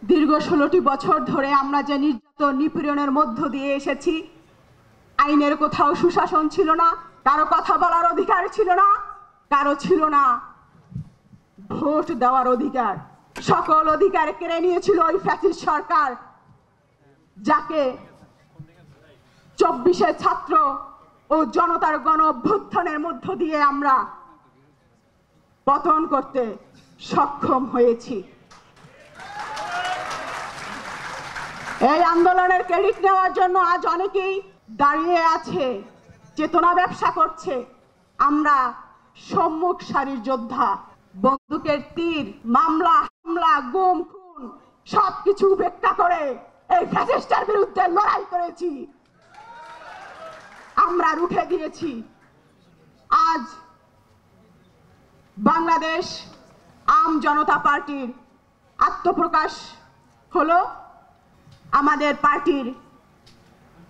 দীর্ঘ 16টি বছর ধরে আমরা যে নির্যাতন নিপীড়নের মধ্য দিয়ে এসেছি, আইনের কোথাও সুশাসন ছিল না, কারো কথা বলার অধিকার ছিল না, কারো ছিল না ভোট দেওয়ার অধিকার। সকল অধিকার কেড়ে নিয়েছিল ওই ফ্যাসিস্ট সরকার, যাকে 24শে ছাত্র ও জনতার গণ অভ্যুত্থানের মধ্য দিয়ে আমরা পতন করতে সক্ষম হয়েছি। এই আন্দোলনের ক্রেডিট নেওয়ার জন্য আজ অনেকেই দাঁড়িয়ে আছে, চেতনা ব্যবসা করছে। আমরা সম্মুখ সারির যোদ্ধা, বন্দুকের তীর, মামলা, হামলা, গুম, খুন সবকিছু উপেক্ষা করে এই ফ্যাসিস্টের বিরুদ্ধে লড়াই করেছি, আমরা রুখে দিয়েছি। আজ বাংলাদেশ আম জনতা পার্টির আত্মপ্রকাশ হলো। আমাদের পার্টির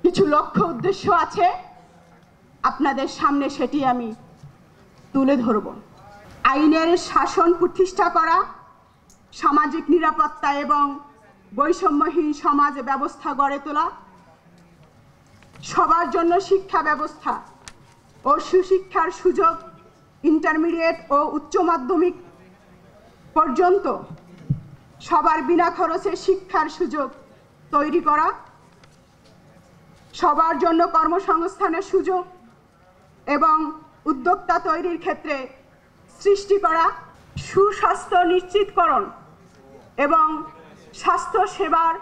কিছু লক্ষ্য উদ্দেশ্য আছে, আপনাদের সামনে সেটি আমি তুলে ধরব। আইনের শাসন প্রতিষ্ঠা করা, সামাজিক নিরাপত্তা এবং বৈষম্যহীন সমাজ ব্যবস্থা গড়ে তোলা, সবার জন্য শিক্ষা ব্যবস্থা ও সুশিক্ষার সুযোগ ইন্টারমিডিয়েট ও উচ্চ মাধ্যমিক পর্যন্ত সবার বিনা খরচে শিক্ষার সুযোগ তৈরি করা, সবার জন্য কর্মসংস্থানের সুযোগ এবং উদ্যোক্তা তৈরির ক্ষেত্রে সৃষ্টি করা, সুস্বাস্থ্য নিশ্চিতকরণ এবং স্বাস্থ্য সেবার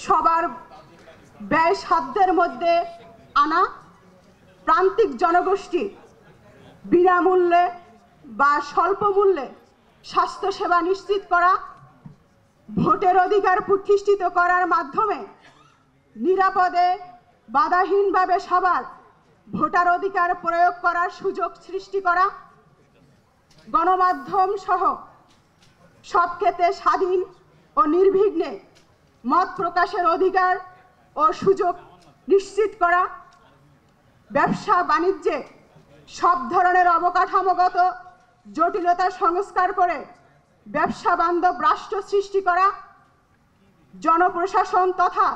সবার ব্যয় সাধ্যের মধ্যে আনা, প্রান্তিক জনগোষ্ঠী বিনামূল্যে বা স্বল্প মূল্যে স্বাস্থ্যসেবা নিশ্চিত করা, ভোটের অধিকার প্রতিষ্ঠিত করার মাধ্যমে নিরাপদে বাধাহীনভাবে সবার ভোটার অধিকার প্রয়োগ করার সুযোগ সৃষ্টি করা, গণমাধ্যম সহ সব ক্ষেত্রে স্বাধীন ও নির্বিঘ্নে মত প্রকাশের অধিকার ও সুযোগ নিশ্চিত করা, ব্যবসা বাণিজ্যে সব ধরনের অবকাঠামোগত জটিলতা সংস্কার করে ব্যবসা বান্ধব রাষ্ট্র সৃষ্টি করা, জনপ্রশাসন তথা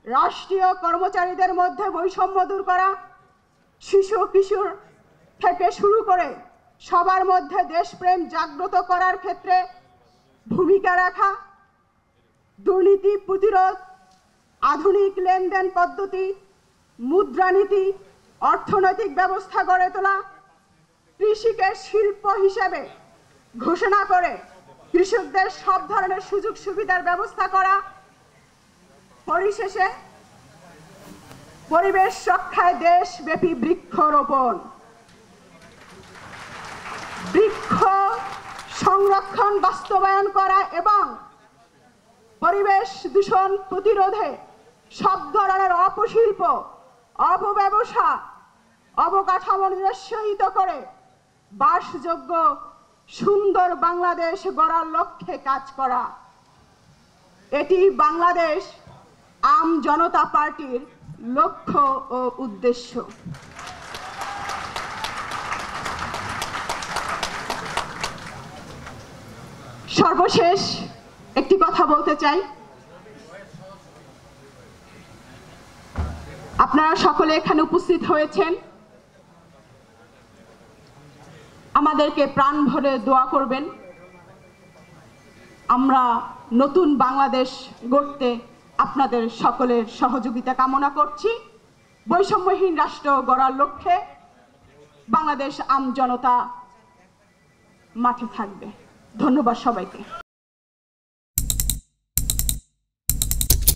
রাষ্ট্রীয় কর্মচারীদের মধ্যে বৈষম্য দূর করা, শিশু কিশোর থেকে শুরু করে সবার মধ্যে দেশপ্রেম জাগ্রত করার ক্ষেত্রে ভূমিকা রাখা, দুর্নীতি প্রতিরোধ, আধুনিক লেনদেন পদ্ধতি, মুদ্রানীতি, অর্থনৈতিক ব্যবস্থা গড়ে তোলা, কৃষিকে শিল্প হিসেবে ঘোষণা করে কৃষকদের সব ধরনের সুযোগ সুবিধার ব্যবস্থা করা, পরিশেষে পরিবেশ রক্ষায় দেশব্যাপী বৃক্ষরোপণ, বৃক্ষ সংরক্ষণ বাস্তবায়ন করা এবং পরিবেশ দূষণ প্রতিরোধে সব ধরনের অপশিল্প, অপব্যবসা, অবকাঠামো নিরুৎসাহিত করে বাসযোগ্য সুন্দর বাংলাদেশ গড়ার লক্ষ্যে কাজ করা। এটি বাংলাদেশ আম জনতা পার্টির লক্ষ্য ও উদ্দেশ্য। সর্বশেষ একটি কথা বলতে চাই, আপনারা সকলে এখানে উপস্থিত হয়েছেন, আমাদেরকে প্রাণ ভরে দোয়া করবেন। আমরা নতুন বাংলাদেশ গড়তে আপনাদের সকলের সহযোগিতা কামনা করছি। বৈষম্যহীন রাষ্ট্র গড়ার লক্ষ্যে বাংলাদেশ আম জনতা মাঠে থাকবে। ধন্যবাদ সবাইকে।